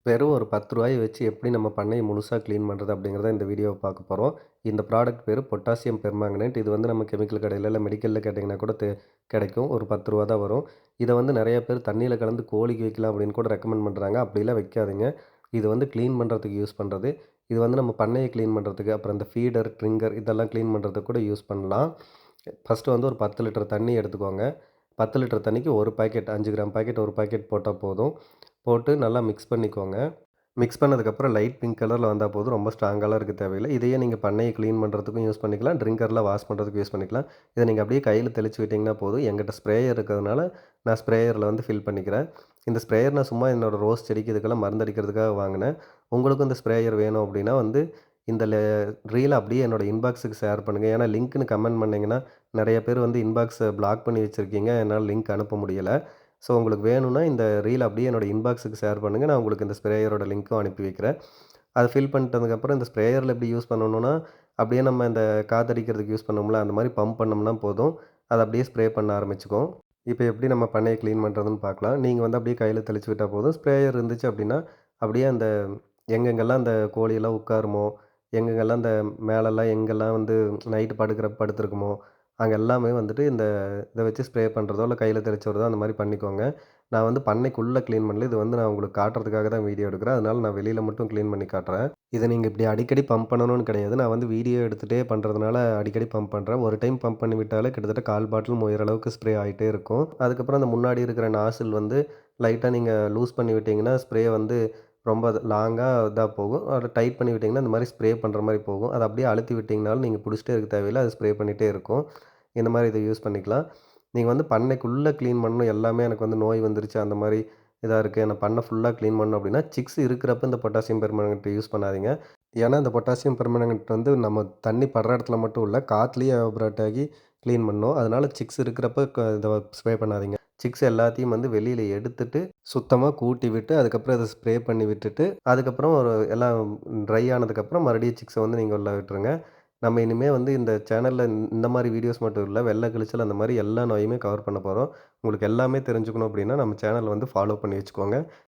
வெறும் ஒரு ரூ. 10 வச்சு எப்படி நம்ம பண்ணைய முழுசா கிளீன் பண்றது அப்படிங்கிறத இந்த வீடியோவ பார்க்க போறோம். இந்த ப்ராடக்ட் பேரு பொட்டாசியம் பெர்மாங்கனேட். இது வந்து நம்ம கெமிக்கல் கடையில இல்ல மெடிக்கல்ல கேட்டீங்கன்னா கூட கிடைக்கும். ஒரு ரூ. 10 தான் வரும். இத வந்து நெறைய பேர் தண்ணீல கலந்து கோழிக்கு வைக்கலாம் அப்படின்னு கூட ரெக்கமெண்ட் பண்றாங்க. அப்படிலாம் வைக்காதீங்க. இது வந்து கிளீன் பண்றதுக்கு யூஸ் பண்றது. இது வந்து நம்ம பண்ணைய கிளீன் பண்றதுக்கு, அப்புறம் இந்த ஃபீடர், ட்ரிங்கர் இதெல்லாம் கிளீன் பண்றதுக்கு கூட யூஸ் பண்ணலாம். ஃபர்ஸ்ட்டு வந்து ஒரு 10 லிட்டர் தண்ணி எடுத்துக்கோங்க. 10 லிட்டர் தண்ணிக்கு 1 பாக்கெட் 5 கிராம் பாக்கெட் 1 பாக்கெட் போட்டா போதும். போட்டு நல்லா மிக்ஸ் பண்ணிக்கோங்க. மிக்ஸ் பண்ணதுக்கப்புறம் லைட் பிங்க் கலர்ல வந்தா போதும். ரொம்ப ஸ்ட்ராங்காலாம் இருக்க தேவையில்ல. இதையே நீங்க பண்ணைய கிளீன் பண்றதுக்கும் யூஸ் பண்ணிக்கலாம். ட்ரிங்கர்ல வாஷ் பண்றதுக்கும் யூஸ் பண்ணிக்கலாம். இத நீங்க அப்படியே கையில தெளிச்சு விட்டீங்கன்னா போதும். என்கிட்ட ஸ்ப்ரேயர் இருக்கிறதுனால, நான் ஸ்ப்ரேயர்ல வந்து ஃபில் பண்ணிக்கிறேன். இந்த ஸ்ப்ரேயர் நான் சும்மா என்னோட ரோஸ் செடிக்கு இதுக்கெல்லாம் மருந்தடிக்கிறதுக்காக வாங்குனேன். உங்களுக்கும் இந்த ஸ்ப்ரேயர் வேணும் அப்படின்னா வந்து, இந்த ரீல அப்படியே என்னோட இன்பாக்ஸுக்கு ஷேர் பண்ணுங்க. ஏன்னா லிங்க்ன்னு கமெண்ட் பண்ணீங்கன்னா, நெறைய பேர் வந்து இன்பாக்ஸ பிளாக் பண்ணி வச்சிருக்கீங்க. என்னால லிங்க் அனுப்ப முடியல. ஸோ உங்களுக்கு வேணும்னா இந்த ரீல் அப்படியே என்னோட இன்பாக்ஸுக்கு ஷேர் பண்ணுங்க. நான் உங்களுக்கு இந்த ஸ்ப்ரேயரோட லிங்க்கும் அனுப்பி வைக்கிறேன். அத ஃபில் பண்ணிட்டதுக்கப்புறம் இந்த ஸ்ப்ரேயர்ல எப்படி யூஸ் பண்ணணும்னா, அப்படியே நம்ம இந்த காத்தடிக்கிறதுக்கு யூஸ் பண்ணுவோம்ல, அந்த மாரி பம்ப் பண்ணோம்னா போதும். அது அப்படியே ஸ்ப்ரே பண்ண ஆரம்பிச்சுக்கும். இப்ப எப்படி நம்ம பண்ணைய கிளீன் பண்றதுன்னு பார்க்கலாம். நீங்க வந்து அப்படியே கையில தெளிச்சு விட்டா போதும். ஸ்ப்ரேயர் இருந்துச்சு அப்படின்னா, அப்படியே அந்த எங்கெங்கெல்லாம் அந்த கோழியெல்லாம் உட்காருமோ, எங்கெங்கெல்லாம் அந்த மேலலாம் எங்கெல்லாம் வந்து நைட்டு படுக்கிறப்ப படுத்திருக்குமோ, அங்க எல்லாமே வந்துட்டு இந்த இத வச்சு ஸ்ப்ரே பண்றதோ, இல்ல கையில தெளிச்சு விடுறதோ அந்த மாரி பண்ணிக்கோங்க. நான் வந்து பண்ணைக்குள்ள கிளீன் பண்ணல. இது வந்து நான் உங்களுக்கு காட்டுறதுக்காக தான் வீடியோ எடுக்கிறேன். அதனால நான் வெளியில மட்டும் கிளீன் பண்ணி காட்டுறேன். இத நீங்க இப்படி அடிக்கடி பம்ப் பண்ணணும்னு கிடையாது. நான் வந்து வீடியோ எடுத்துட்டே பண்றதுனால அடிக்கடி பம்ப் பண்றேன். ஒரு டைம் பம்ப் பண்ணி விட்டாலே கிட்டத்தட்ட 1/4 பாட்டில் முய்யிற அளவுக்கு ஸ்ப்ரே ஆயிட்டே இருக்கும். அதுக்கப்புறம் அந்த முன்னாடி இருக்கிற நாசில் வந்து லைட்டா நீங்க லூஸ் பண்ணி விட்டீங்கன்னா, ஸ்ப்ரே வந்து ரொம்ப லாங்கா இதா போகும். அத டைட் பண்ணி விட்டீங்கன்னா, இந்த மாரி ஸ்ப்ரே பண்ற மாரி போகும். அத அப்படியே அழுத்தி விட்டீங்கனாலும் நீங்க புடிச்சிட்டே இருக்க தேவையில்ல. அது ஸ்ப்ரே பண்ணிட்டே இருக்கும். இந்த மாரி இத யூஸ் பண்ணிக்கலாம். நீங்க வந்து பண்ணைக்குள்ள கிளீன் பண்ணணும். எல்லாமே எனக்கு வந்து நோய் வந்துருச்சு. அந்த மாரி இதா இருக்கு. நான் பண்ண ஃபுல்லா கிளீன் பண்ணணும் அப்டின்னா, சிக்ஸ் இருக்கிறப்ப இந்த பொட்டாசியம் பெர்மாங்கனேட் யூஸ் பண்ணாதீங்க. ஏன்னா, இந்த பொட்டாசியம் பெர்மாங்கனேட் வந்து நம்ம தண்ணி படுற இடத்துல மட்டும் இல்ல, காத்துலயும் எவாப்பரேட் ஆகி கிளீன் பண்ணும். அதனால சிக்ஸ் இருக்கிறப்ப இத ஸ்ப்ரே பண்ணாதீங்க. சிக்ஸ் எல்லாத்தையும் வந்து வெளியில எடுத்துட்டு, சுத்தமா கூட்டி விட்டு, அதுக்கப்புறம் இத ஸ்ப்ரே பண்ணி விட்டுட்டு, அதுக்கப்புறம் ஒரு எல்லாம் ட்ரை ஆனதுக்கப்புறம் மறுபடியும் சிக்ஸ வந்து நீங்க உள்ள விட்டுருங்க. நம்ம இனிமே வந்து இந்த சேனல்ல இந்த மாரி வீடியோஸ் மட்டும் இல்ல, வெள்ள கிழிச்சல் அந்த மாரி எல்லா நோயுமே கவர் பண்ண போறோம். உங்களுக்கு எல்லாமே தெரிஞ்சுக்கணும் அப்டின்னா, நம்ம சேனல வந்து ஃபாலோ பண்ணி வச்சுக்கோங்க.